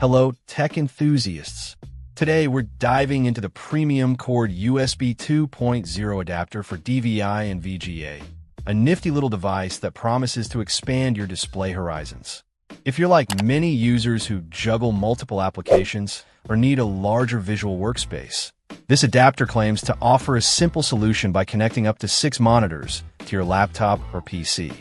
Hello, tech enthusiasts. Today, we're diving into the PremiumCord USB 2.0 adapter for DVI and VGA, a nifty little device that promises to expand your display horizons. If you're like many users who juggle multiple applications or need a larger visual workspace, this adapter claims to offer a simple solution by connecting up to 6 monitors to your laptop or PC.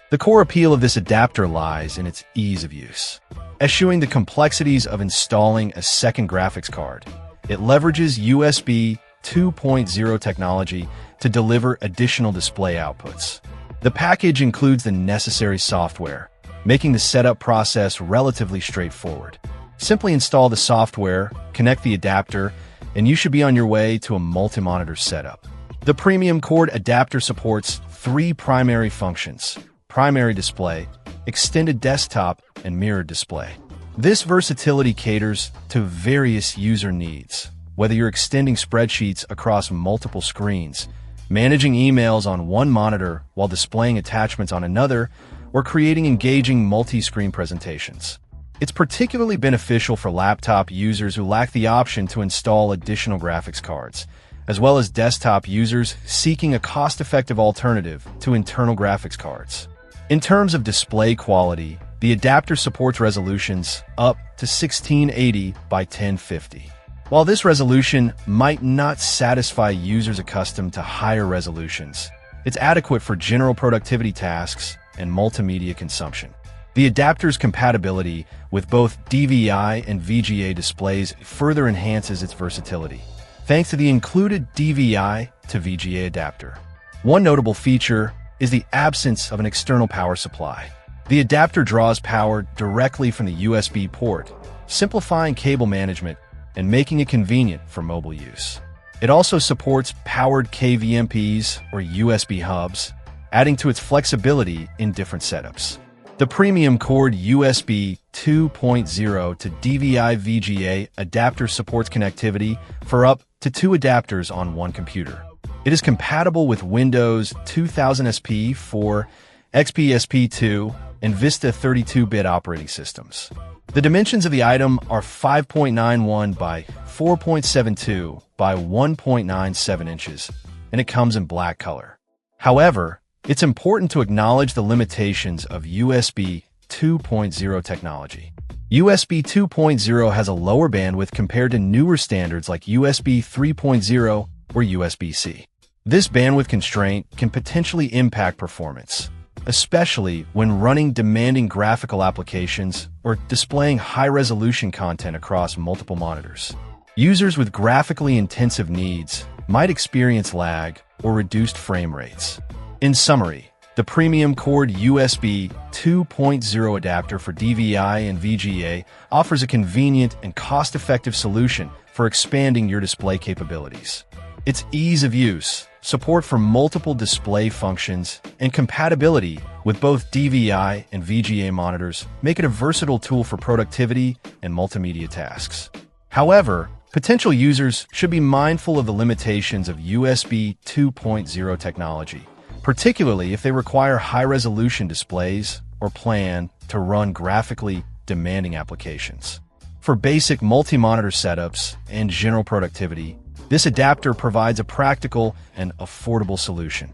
The core appeal of this adapter lies in its ease of use. Eschewing the complexities of installing a second graphics card, it leverages USB 2.0 technology to deliver additional display outputs. The package includes the necessary software, making the setup process relatively straightforward. Simply install the software, connect the adapter, and you should be on your way to a multi-monitor setup. The PremiumCord adapter supports 3 primary functions: primary display, extended desktop, and mirrored display. This versatility caters to various user needs, whether you're extending spreadsheets across multiple screens, managing emails on one monitor while displaying attachments on another, or creating engaging multi-screen presentations. It's particularly beneficial for laptop users who lack the option to install additional graphics cards, as well as desktop users seeking a cost-effective alternative to internal graphics cards. In terms of display quality, the adapter supports resolutions up to 1680 by 1050. While this resolution might not satisfy users accustomed to higher resolutions, it's adequate for general productivity tasks and multimedia consumption. The adapter's compatibility with both DVI and VGA displays further enhances its versatility, thanks to the included DVI to VGA adapter. One notable feature is the absence of an external power supply. The adapter draws power directly from the USB port, simplifying cable management and making it convenient for mobile use. It also supports powered KVMPs or USB hubs, adding to its flexibility in different setups. The PremiumCord USB 2.0 to DVI VGA adapter supports connectivity for up to 2 adapters on one computer. It is compatible with Windows 2000 SP4, XP SP2, and Vista 32-bit operating systems. The dimensions of the item are 5.91 by 4.72 by 1.97 inches, and it comes in black color. However, it's important to acknowledge the limitations of USB 2.0 technology. USB 2.0 has a lower bandwidth compared to newer standards like USB 3.0 or USB-C. This bandwidth constraint can potentially impact performance, especially when running demanding graphical applications or displaying high-resolution content across multiple monitors. Users with graphically intensive needs might experience lag or reduced frame rates. In summary, the PremiumCord USB 2.0 adapter for DVI and VGA offers a convenient and cost-effective solution for expanding your display capabilities. Its ease of use, support for multiple display functions, and compatibility with both DVI and VGA monitors make it a versatile tool for productivity and multimedia tasks. However, potential users should be mindful of the limitations of USB 2.0 technology, particularly if they require high-resolution displays or plan to run graphically demanding applications. For basic multi-monitor setups and general productivity, this adapter provides a practical and affordable solution.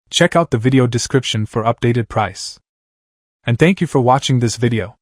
Check out the video description for updated price. And thank you for watching this video.